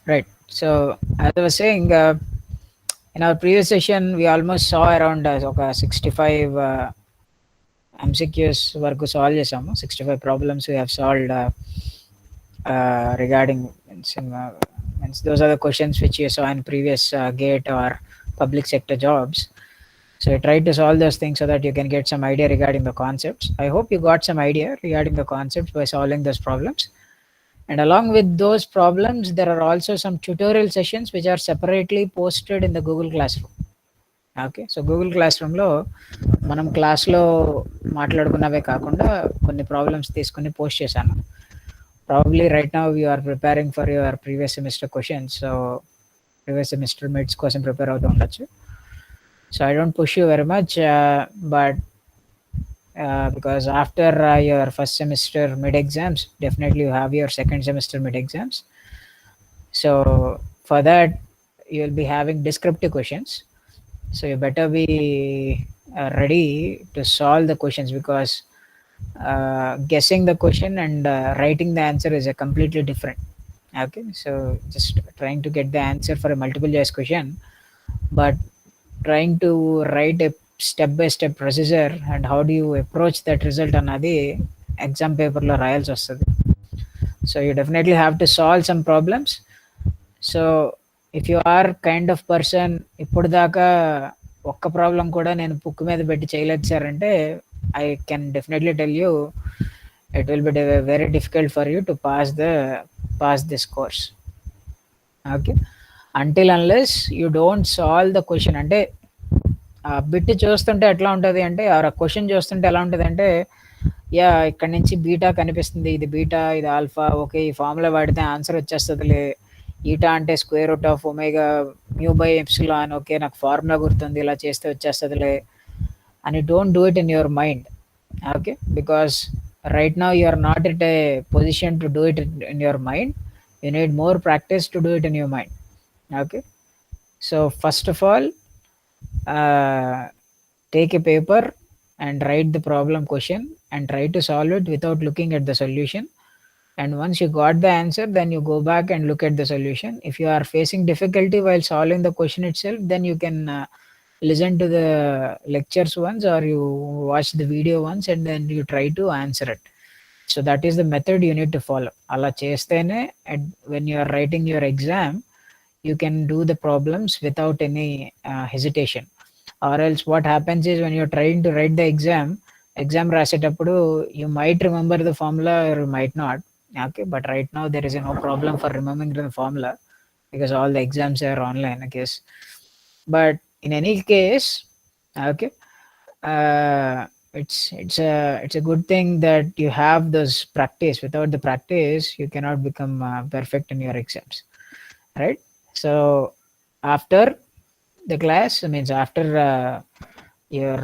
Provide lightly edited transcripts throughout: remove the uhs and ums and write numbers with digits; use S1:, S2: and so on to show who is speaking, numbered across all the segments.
S1: Right. So as I was saying, in our previous session, we almost saw around 65 MCQs వరకు solve చేసాము. 65 problems we have solved regarding means those are the questions which you saw in previous gate or public sector jobs. So I tried to solve those things so that you can get some idea regarding the concepts. I hope you got some idea regarding the concepts by solving those problems. And along with those problems, there are also some tutorial sessions which are separately posted in the Google Classroom. Okay, so Google Classroomలో మనం క్లాస్లో మాట్లాడుకున్నవే కాకుండా కొన్ని problems తీసుకుని post చేశాను. Probably right now you are preparing for your previous semester questions. So previous semester mids కోసం prepare అవుతూ ఉండొచ్చు. So I don't push you very much, but because after your first semester mid exams, definitely you have your second semester mid exams. So for that, you will be having descriptive questions. So you better be ready to solve the questions, because guessing the question and writing the answer is a completely different. Okay, so just trying to get the answer for a multiple choice question, but trying to write a step by step procedure and how do you approach that result అన్నది exam పేపర్లో రాయాల్సి వస్తుంది. So you definitely have to solve some problems. So if you are kind of person ఇప్పుడు దాకా ఒక్క problem కూడా నేను book మీద పెట్టి చేయలేదు సార్ అంటే, I can definitely tell you it will be very difficult for you to pass this course. Okay, until unless you don't solve the question. అంటే ఆ బిట్ చూస్తుంటే ఎట్లా ఉంటుంది అంటే, ఆ క్వశ్చన్ చూస్తుంటే ఎలా ఉంటుంది అంటే, యా ఇక్కడ నుంచి బీటా కనిపిస్తుంది, ఇది బీటా ఇది ఆల్ఫా, ఓకే ఈ ఫార్ములా వాడితే ఆన్సర్ వచ్చేస్తుందిలే, ఈటా అంటే square root of omega mu by epsilon, okay నాకు ఫార్ములా గుర్తుంది ఇలా చేస్తే వచ్చేస్తుందిలే అని don't do it in your mind. Okay, because right now you are not at a position to do it in your mind. You need more practice to do it in your mind. Okay, so first of all, take a paper and write the problem question and try to solve it without looking at the solution. And once you got the answer, then you go back and look at the solution. If you are facing difficulty while solving the question itself, then you can listen to the lectures once, or you watch the video once, and then you try to answer it. So that is the method you need to follow. Ala chestene, when you are writing your exam, you can do the problems without any hesitation. Or else what happens is, when you're trying to write the exam రాసేటప్పుడు you might remember the formula or you might not. Okay, but right now there is no problem for remembering the formula because all the exams are online, I guess. But in any case, okay, it's a good thing that you have this practice. Without the practice, you cannot become perfect in your exams, right? So after the class, means after your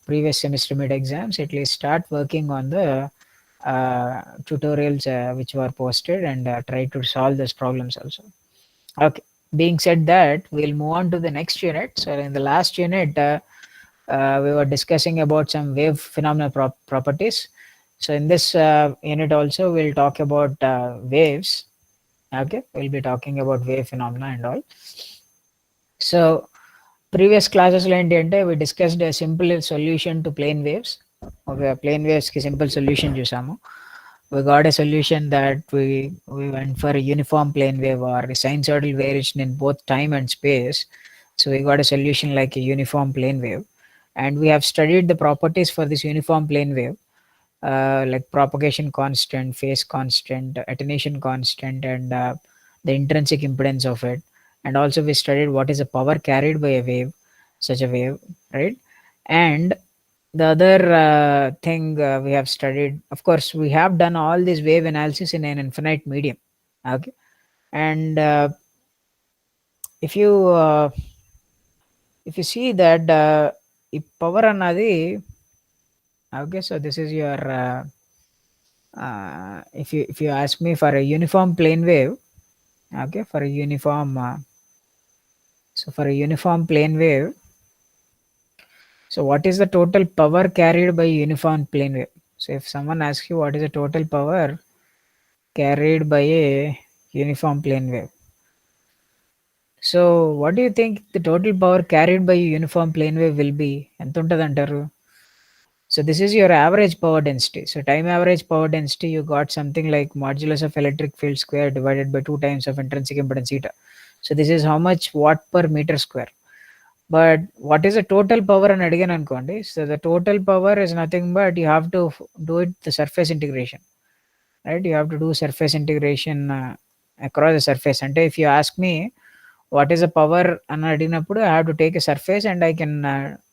S1: previous semester mid exams, at least start working on the tutorials which were posted, and try to solve those problems also. Okay, being said that, we'll move on to the next unit. So in the last unit, we were discussing about some wave phenomenal properties. So in this unit also, we'll talk about waves. Okay, we'll be talking about wave phenomena and all. So previous classes lo enti ante, we discussed a simple solution to plane waves. Okay, plane waves ki simple solution chusamu. We got a solution that we went for a uniform plane wave or a sinusoidal variation in both time and space. So we got a solution like a uniform plane wave, and we have studied the properties for this uniform plane wave, like propagation constant, phase constant, attenuation constant, and the intrinsic impedance of it. And also we studied what is the power carried by a wave, such a wave, right? And the other thing we have studied, of course, we have done all this wave analysis in an infinite medium. Okay, and if you see that power anadi, okay, so this is your if you ask me for a uniform plane wave, okay, for a uniform so for a uniform plane wave, so what is the total power carried by uniform plane wave? So if someone asks you what is the total power carried by a uniform plane wave, so what do you think the total power carried by uniform plane wave will be? ఎంత ఉంటుంది అంటారు? So this is your average power density. So time average power density, you got something like modulus of electric field square divided by 2 times of intrinsic impedance eta. So this is how much watt per meter square. But what is the total power and again ankondi? So the total power is nothing but you have to do it the surface integration, right? You have to do surface integration across the surface. And if you ask me what is the power అని అడిగినప్పుడు I have to take a surface and I can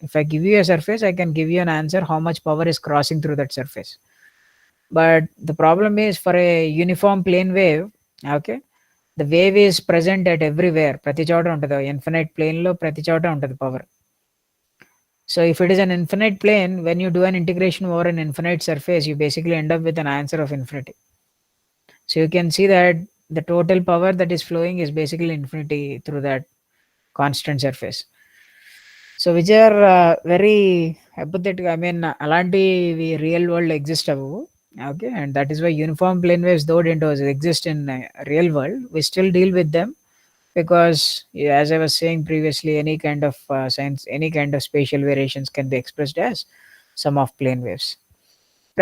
S1: if I give you a surface I can give you an answer how much power is crossing through that surface. But the problem is for a uniform plane wave, okay, the wave is present at everywhere, ప్రతి చోట ఉంటుంది, infinite plane లో ప్రతి చోట ఉంటుంది power. So if it is an infinite plane, when you do an integration over an infinite surface, you basically end up with an answer of infinity. So you can see that the total power that is flowing is basically infinity through that constant surface. So which are very hypothetical. I mean, అలాంటివి real world exist అవ్వవు. Okay, and that is why uniform plane waves though don't exist in real world. We still deal with them because, as I was saying previously, any kind of science, any kind of spatial variations can be expressed as sum of plane waves,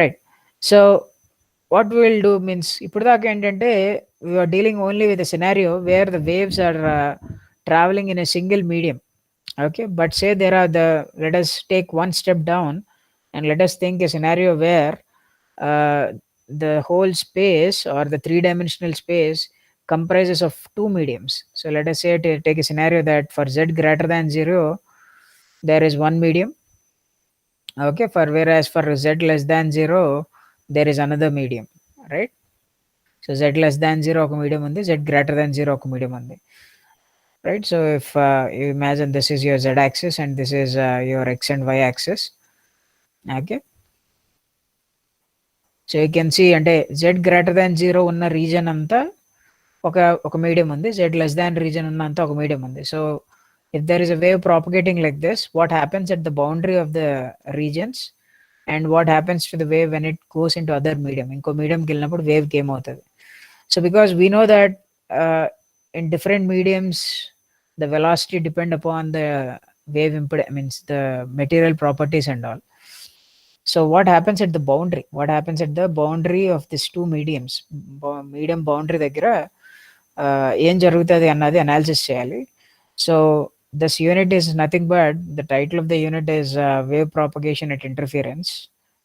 S1: right? So what we will do means, ఇప్పుడు దాకా ఏంటంటే we are dealing only with a scenario where the waves are traveling in a single medium. Okay, but say there are let us take one step down and let us think a scenario where uh, the whole space or the three-dimensional space comprises of two mediums. So let us say take a scenario that for z greater than 0 there is one medium, okay, for whereas for z less than 0 there is another medium, right? So z less than 0 ఒక medium ఉంది, z greater than 0 ఒక medium ఉంది, right? So if you imagine this is your z axis and this is your x and y axis, okay, so you can see అంటే z greater than 0 ఉన్న reason అంతా ఒక medium ఉంది, z less than reason ఉన్న అంతా ఒక medium ఉంది. So if there is a wave propagating like this, what happens at the boundary of the regions and what happens to the wave when it goes into other medium, ఇంకో మీడియంకి వెళ్ళినప్పుడు వేవ్కి ఏమవుతుంది? So because we know that in different mediums the velocity depend upon the wave impedance, means the material properties and all. So what happens at the boundary? What happens at the boundary of these two mediums? Medium boundary దగ్గర ఏం జరుగుతుంది అన్నది analysis చేయాలి. So this unit is nothing but the title of the unit is wave propagation at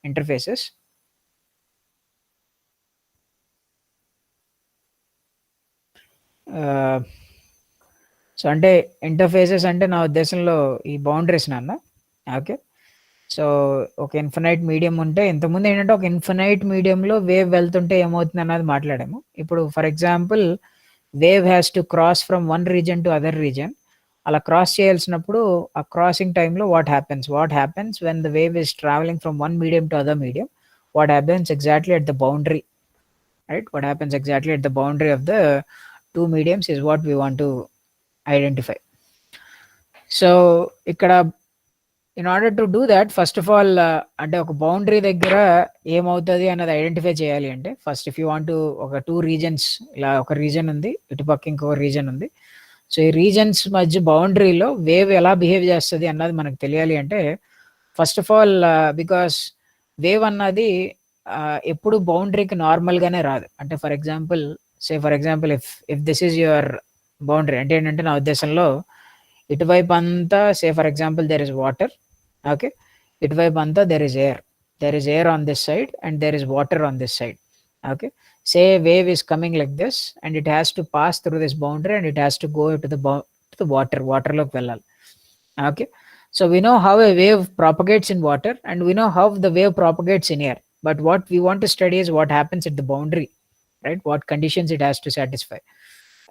S1: interfaces. So అంటే interfaces అంటే నా ఉద్దేశంలో ఈ బౌండరీస్ నాన్న. ఓకే, సో ఒక ఇన్ఫినైట్ మీడియం ఉంటే, ఇంతకుముందు ఏంటంటే ఒక ఇన్ఫినైట్ మీడియంలో వేవ్ వెళ్తుంటే ఏమవుతుంది అన్నది మాట్లాడాము. ఇప్పుడు for example wave has to cross from one reason to other reason. అలా క్రాస్ చేయాల్సినప్పుడు ఆ క్రాసింగ్ టైంలో what happens when the wave is travelling from one medium to other medium, what happens exactly at the boundary, right? What happens exactly at the boundary of the two mediums is what we want to identify. So ఇక్కడ in order to do that, first of all అంటే ఒక boundary దగ్గర ఏమవుతుంది అన్నది identify చేయాలి అంటే, first if you want ఒక two reasons, ఇలా ఒక రీజన్ ఉంది, ఇటుపక్క ఇంకొక రీజన్ ఉంది. సో ఈ రీజన్స్ మధ్య బౌండరీలో వేవ్ ఎలా బిహేవ్ చేస్తుంది అన్నది మనకు తెలియాలి అంటే, first of all because wave అన్నది ఎప్పుడు బౌండరీకి నార్మల్గానే రాదు. అంటే for example if this is your boundary అంటే ఏంటంటే, నా ఉద్దేశంలో ఇటువైపు అంతా సే for example there is water, okay, ఇటువైపు అంతా there is air on this side and there is water on this side. Okay, say wave is coming like this and it has to pass through this boundary and it has to go to the water loki vellali. Okay, so we know how a wave propagates in water and we know how the wave propagates in air, but what we want to study is what happens at the boundary, right? What conditions it has to satisfy.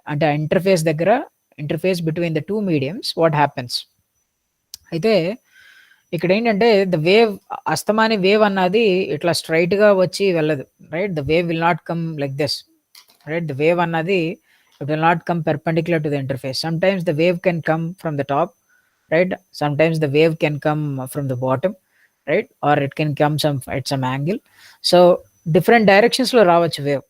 S1: And interface between the two mediums, what happens? అయితే ఇక్కడ ఏంటంటే the wave అస్తమాని wave అన్నది ఇట్లా straight గా వచ్చి వెళ్ళదు, right? The wave will not come like this, right? The wave అన్నది it will not come perpendicular to the interface. Sometimes the wave can come from the top, right? Sometimes the wave can come from the bottom, right? Or it can come at some angle. So different directions లో రావచ్చు wave.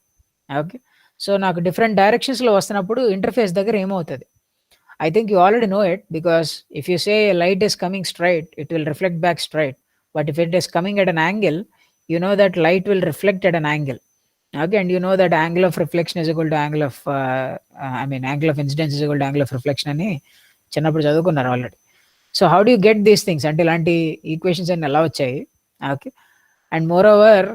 S1: Okay, so నాకు different directions లో వస్తున్నప్పుడు interface దగ్గర ఏమవుతుంది? I think you already know it, because if you say a light is coming straight, it will reflect back straight. But if it is coming at an angle, you know that light will reflect at an angle. Okay, and you know that angle of reflection is equal to angle of, angle of incidence is equal to angle of reflection అని చిన్నప్పుడు చదువుకున్నారు already. So how do you get these things అంటే ఇలాంటి equations అన్ని ఎలా వచ్చాయి? Okay, and moreover,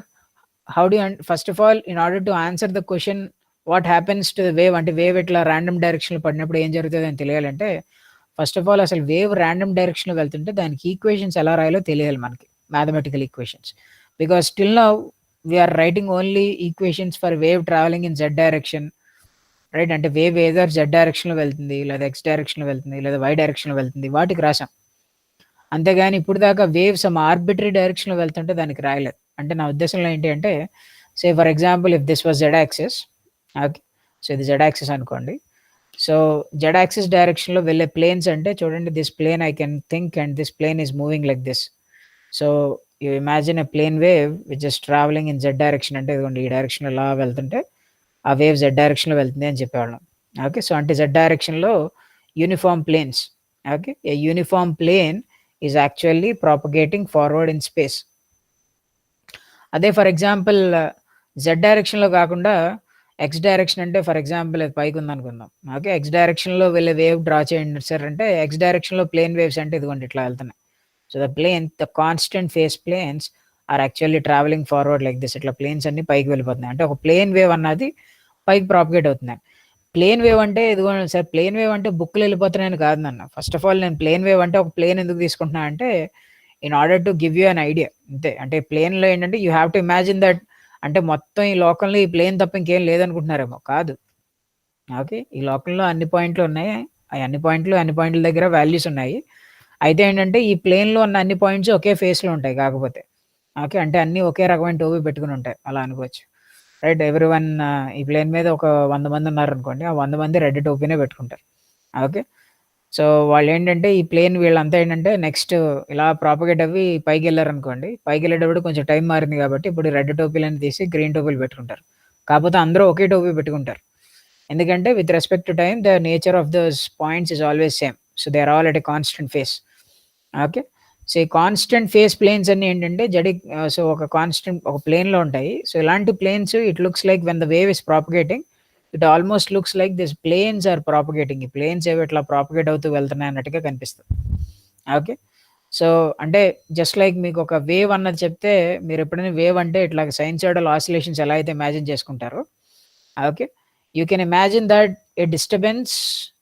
S1: how do first of all, in order to answer the question what happens to the wave, అంటే wave ఇట్లా ర్యాండమ్ డైరెక్షన్లో పడినప్పుడు ఏం జరుగుతుంది అని తెలియాలంటే, ఫస్ట్ ఆఫ్ ఆల్ అసలు వేవ్ ర్యాండమ్ డైరెక్షన్లో వెళ్తుంటే దానికి ఈక్వేషన్స్ ఎలా రాయాలో తెలియాలి మనకి, mathematical equations. Because still now we are writing only equations for wave travelling in Z direction, right? అంటే వేవ్ ఏదర్ జెడ్ డైరెక్షన్లో వెళ్తుంది, లేదా ఎక్స్ డైరెక్షన్లో వెళ్తుంది, లేదా వై డైరెక్షన్లో వెళ్తుంది, వాటికి రాసాం. అంతేగాని ఇప్పుడు దాకా వేవ్ సమ్ ఆర్బిటరీ డైరెక్షన్లో వెళ్తుంటే దానికి రాయలేదు. అంటే నా ఉద్దేశంలో ఏంటి అంటే, say for example if this was Z axis, okay, so ఇది జెడ్ యాక్సిస్ అనుకోండి. సో జెడ్ యాక్సిస్ డైరెక్షన్లో వెళ్ళే ప్లేన్స్ అంటే చూడండి, this plane I can think and this plane is moving like this. So you imagine a plane wave which is travelling in Z direction, అంటే ఇదిగోండి ఈ డైరెక్షన్లో ఎలా వెళ్తుంటే ఆ వేవ్ జెడ్ డైరెక్షన్లో వెళ్తుంది అని చెప్పేవాళ్ళం. ఓకే, సో అంటే జెడ్ డైరెక్షన్లో uniform planes. Okay, a uniform plane is actually propagating forward in space. అదే ఫర్ ఎగ్జాంపుల్ జెడ్ డైరెక్షన్లో కాకుండా ఎక్స్ డైరెక్షన్, అంటే ఫర్ ఎగ్జాంపుల్ అది పైకి ఉందనుకుందాం. ఓకే, ఎక్స్ డైరెక్షన్లో వెళ్ళే వేవ్ డ్రా చేయండి సార్ అంటే, ఎక్స్ డైరెక్షన్లో ప్లేన్ వేవ్స్ అంటే ఇదిగోండి ఇట్లా వెళ్తున్నాయి. So the constant phase planes are actually travelling forward like this. ఇట్లా ప్లేన్స్ అన్ని పైకి వెళ్ళిపోతున్నాయి, అంటే ఒక ప్లేన్ వేవ్ అన్నది పైకి ప్రాపగేట్ అవుతున్నాయి. ప్లేన్ వేవ్ అంటే ఇదిగోండి సార్, ప్లేన్ వేవ్ అంటే బుక్లు వెళ్ళిపోతున్నాయని కాదు నన్ను. ఫస్ట్ ఆఫ్ ఆల్ నేను ప్లేన్ వేవ్ అంటే ఒక ప్లేన్ ఎందుకు తీసుకుంటున్నా అంటే, in order to give you an idea అంతే. అంటే ప్లేన్లో ఏంటంటే you have to imagine that, అంటే మొత్తం ఈ లోకంలో ఈ ప్లేన్ తప్ప ఇంకేం లేదనుకుంటున్నారేమో, కాదు. ఓకే, ఈ లోకంలో అన్ని పాయింట్లు ఉన్నాయి, అన్ని పాయింట్ల దగ్గర వాల్యూస్ ఉన్నాయి. అయితే ఏంటంటే ఈ ప్లేన్లో ఉన్న అన్ని పాయింట్స్ ఒకే ఫేస్లో ఉంటాయి కాకపోతే. ఓకే, అంటే అన్నీ ఒకే రకమైన టోపీ పెట్టుకుని ఉంటాయి, అలా అనుకోవచ్చు, రైట్? ఎవ్రీ వన్ ఈ ప్లేన్ మీద ఒక 100 మంది ఉన్నారనుకోండి, ఆ 100 మంది రెడ్ టోపీనే పెట్టుకుంటారు. ఓకే, సో వాళ్ళు ఏంటంటే ఈ ప్లేన్ వీళ్ళంతా ఏంటంటే నెక్స్ట్ ఇలా ప్రాపగేట్ అవ్వి పైకి వెళ్ళారనుకోండి, పైకి వెళ్ళేటప్పుడు కొంచెం టైం మారింది కాబట్టి ఇప్పుడు రెడ్ టోపీలని తీసి గ్రీన్ టోపీలు పెట్టుకుంటారు. కాకపోతే అందరూ ఒకే టోపీ పెట్టుకుంటారు, ఎందుకంటే with respect to time the nature of those points is always same. So they are all at a constant phase. Okay, so ఈ కాన్స్టెంట్ ఫేస్ ప్లేన్స్ అన్ని ఏంటంటే సో ఒక కాన్స్టెంట్ ఒక ప్లేన్లో ఉంటాయి. సో ఇలాంటి planes it looks like when the wave is propagating, it almost looks like this planes are propagating. ఈ planes ఏవి ఇట్లా ప్రాపగేట్ అవుతూ వెళ్తున్నాయి అన్నట్టుగా కనిపిస్తుంది. ఓకే, సో అంటే జస్ట్ లైక్ మీకు ఒక వేవ్ అన్నది చెప్తే, మీరు ఎప్పుడైనా వేవ్ అంటే ఇట్లా సైన్సాయిడల్ ఆసిలేషన్స్ ఎలా అయితే ఇమాజిన్ చేసుకుంటారో, okay, you can imagine that a disturbance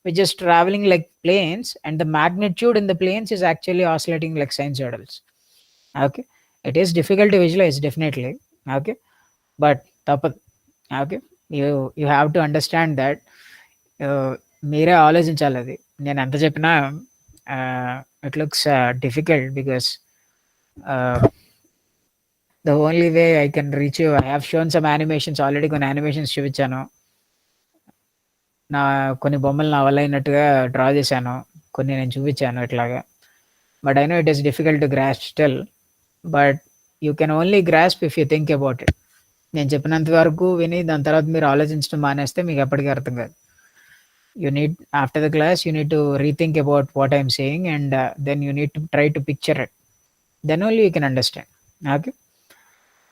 S1: which is traveling like planes and the magnitude in the planes is actually oscillating like sinusoidals. Okay, it is difficult to visualize definitely. Okay, but tapad. Okay, you have to understand that మీరే ఆలోచించాలి అది. నేను ఎంత చెప్పినా it looks difficult because the only way I can reach you, I have shown some animations already, కొన్ని animations చూపించాను, నా కొన్ని బొమ్మలు నా వల్ల అయినట్టుగా డ్రా చేశాను, కొన్ని నేను చూపించాను ఇట్లాగా. But I know it is difficult to grasp still, but you can only grasp if you think about it. నేను చెప్పినంత వరకు విని దాని తర్వాత మీరు ఆలోచించడం మానేస్తే మీకు ఎప్పటికీ అర్థం కాదు. You need after the class you need to rethink about what I'm saying and then you need to try to picture it, then only you can understand. Okay,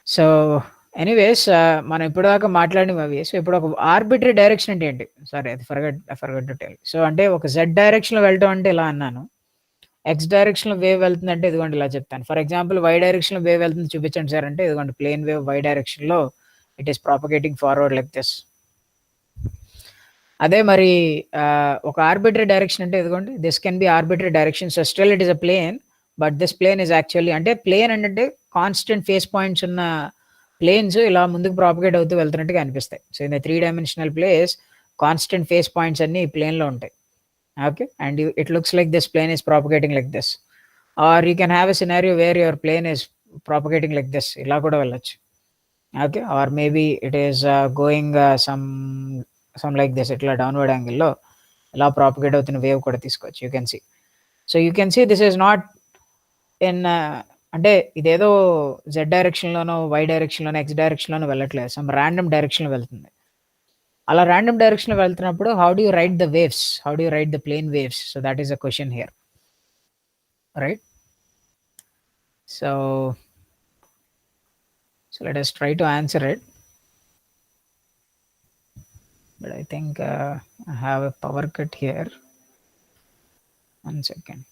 S1: so anyways మనం ఇప్పటిదాకా మాట్లాడినవి అవి. సో ఇప్పుడు ఒక arbitrary direction అంటే ఏంటి? Sorry, అది forget to tell. So అంటే ఒక జెడ్ డైరెక్షన్లో వెళ్ళటం అంటే ఇలా అన్నాను, ఎక్స్ డైరెక్షన్లో వేవ్ వెళ్తుంది అంటే ఇదిగోండి ఇలా చెప్తాను. ఫర్ ఎగ్జాంపుల్ వై డైరెక్షన్లో వేవ్ వెళ్తుంది చూపించండి సార్ అంటే, ఇదిగోండి ప్లేన్ వేవ్ వై డైరెక్షన్లో it is propagating forward like this. అదే మరి ఒక ఆర్బిటరీ డైరెక్షన్ అంటే ఇదిగోండి this can be arbitrary direction. So still it is a plane, but this plane is actually, అంటే ప్లేన్ అంటే కాన్స్టెంట్ ఫేస్ పాయింట్స్ ఉన్న planes ఇలా ముందుకు ప్రాపగేట్ అవుతూ వెళ్తున్నట్టుగా అనిపిస్తాయి. So in the 3-dimensional place constant phase points అన్ని ఈ ప్లేన్లో ఉంటాయి. Okay, and it looks like this plane is propagating like this, or you can have a scenario where your plane is propagating like this, ఇలా కూడా వెళ్ళొచ్చు. Okay, or maybe it is going some like this, ఇట్లా downward యాంగిల్లో ఇలా propagate అవుతున్న wave కూడా తీసుకోవచ్చు. You can see. So you can see this is not in, అంటే ఇదేదో జెడ్ డైరెక్షన్లోనో వై డైరెక్షన్లోనో ఎక్స్ డైరెక్షన్లోనో వెళ్ళట్లేదు, సమ్ ర్యాండమ్ డైరెక్షన్లో వెళ్తుంది. అలా ర్యాండమ్ డైరెక్షన్‌లో వెళ్తున్నప్పుడు how do you ride the waves? How do you ride the plane waves? So that is the question here, right? So let us try to answer it. But I think I have a power cut here. 1 second.